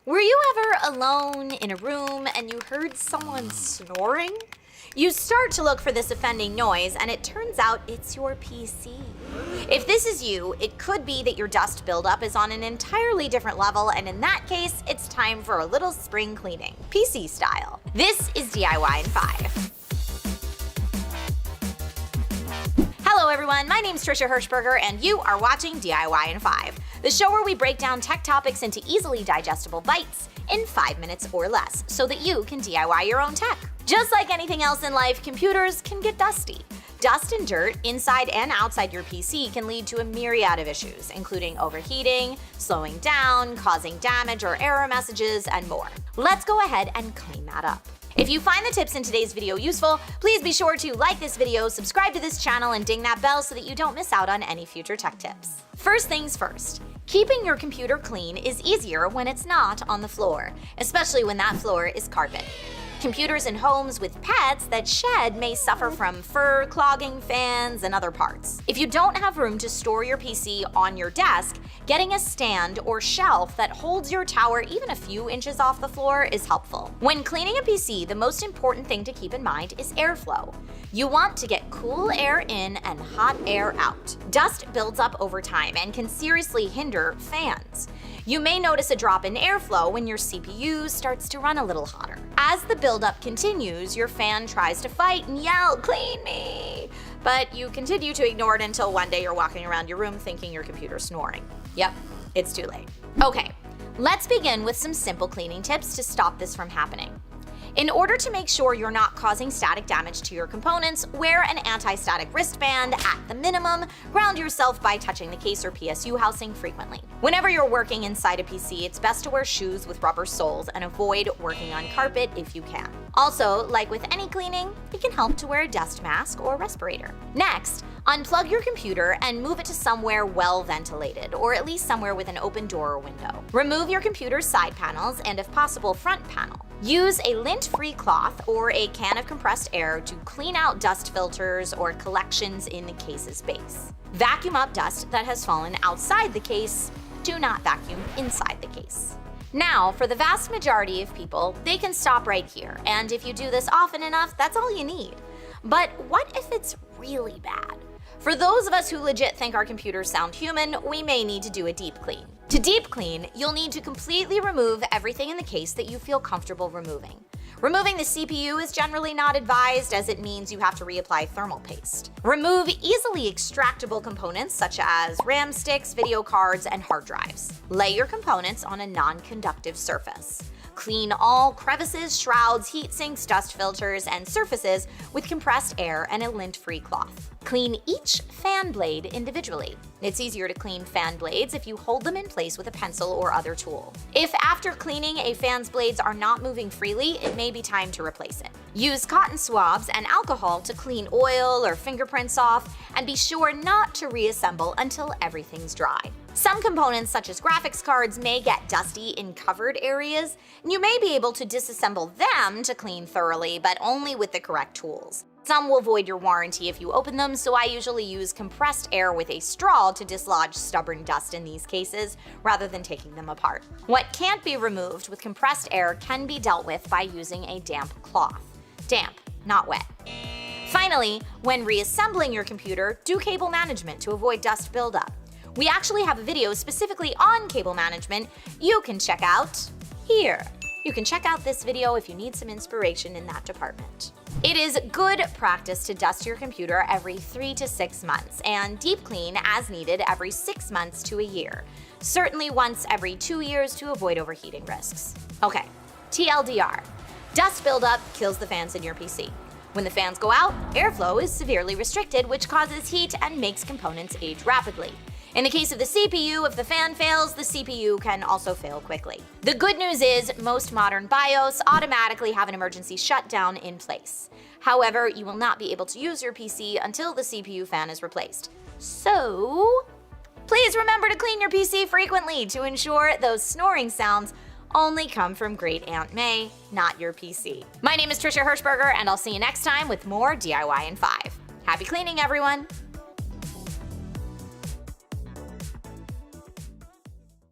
Were you ever alone in a room and you heard someone snoring? You start to look for this offending noise and it turns out it's your PC. If this is you, it could be that your dust buildup is on an entirely different level, and in that case, it's time for a little spring cleaning, PC style. This is DIY in 5. Hello everyone, my name's Trisha Hirschberger and you are watching DIY in 5, the show where we break down tech topics into easily digestible bites in 5 minutes or less so that you can DIY your own tech. Just like anything else in life, computers can get dusty. Dust and dirt inside and outside your PC can lead to a myriad of issues, including overheating, slowing down, causing damage or error messages, and more. Let's go ahead and clean that up. If you find the tips in today's video useful, please be sure to like this video, subscribe to this channel, and ding that bell so that you don't miss out on any future tech tips. First things first, keeping your computer clean is easier when it's not on the floor, especially when that floor is carpet. Computers in homes with pets that shed may suffer from fur clogging fans and other parts. If you don't have room to store your PC on your desk, getting a stand or shelf that holds your tower even a few inches off the floor is helpful. When cleaning a PC, the most important thing to keep in mind is airflow. You want to get cool air in and hot air out. Dust builds up over time and can seriously hinder fans. You may notice a drop in airflow when your CPU starts to run a little hotter. As the buildup continues, your fan tries to fight and yell, "Clean me!" But you continue to ignore it until one day you're walking around your room thinking your computer's snoring. Yep, it's too late. Okay, let's begin with some simple cleaning tips to stop this from happening. In order to make sure you're not causing static damage to your components, wear an anti-static wristband at the minimum. Ground yourself by touching the case or PSU housing frequently. Whenever you're working inside a PC, it's best to wear shoes with rubber soles and avoid working on carpet if you can. Also, like with any cleaning, it can help to wear a dust mask or respirator. Next, unplug your computer and move it to somewhere well ventilated, or at least somewhere with an open door or window. Remove your computer's side panels and, if possible, front panel. Use a lint-free cloth or a can of compressed air to clean out dust filters or collections in the case's base. Vacuum up dust that has fallen outside the case. Do not vacuum inside the case. Now, for the vast majority of people, they can stop right here, and if you do this often enough, that's all you need. But what if it's really bad? For those of us who legit think our computers sound human, we may need to do a deep clean. To deep clean, you'll need to completely remove everything in the case that you feel comfortable removing. Removing the CPU is generally not advised, as it means you have to reapply thermal paste. Remove easily extractable components such as RAM sticks, video cards, and hard drives. Lay your components on a non-conductive surface. Clean all crevices, shrouds, heat sinks, dust filters, and surfaces with compressed air and a lint-free cloth. Clean each fan blade individually. It's easier to clean fan blades if you hold them in place with a pencil or other tool. If after cleaning a fan's blades are not moving freely, it may be time to replace it. Use cotton swabs and alcohol to clean oil or fingerprints off, and be sure not to reassemble until everything's dry. Some components, such as graphics cards, may get dusty in covered areas, and you may be able to disassemble them to clean thoroughly, but only with the correct tools. Some will void your warranty if you open them, so I usually use compressed air with a straw to dislodge stubborn dust in these cases, rather than taking them apart. What can't be removed with compressed air can be dealt with by using a damp cloth. Damp, not wet. Finally, when reassembling your computer, do cable management to avoid dust buildup. We actually have a video specifically on cable management you can check out here. You can check out this video if you need some inspiration in that department. It is good practice to dust your computer every 3 to 6 months and deep clean as needed every 6 months to a year. Certainly once every 2 years to avoid overheating risks. Okay, TLDR. Dust buildup kills the fans in your PC. When the fans go out, airflow is severely restricted, which causes heat and makes components age rapidly. In the case of the CPU, if the fan fails, the CPU can also fail quickly. The good news is most modern BIOS automatically have an emergency shutdown in place. However, you will not be able to use your PC until the CPU fan is replaced. So, please remember to clean your PC frequently to ensure those snoring sounds only come from Great Aunt May, not your PC. My name is Trisha Hirschberger, and I'll see you next time with more DIY in 5. Happy cleaning, everyone!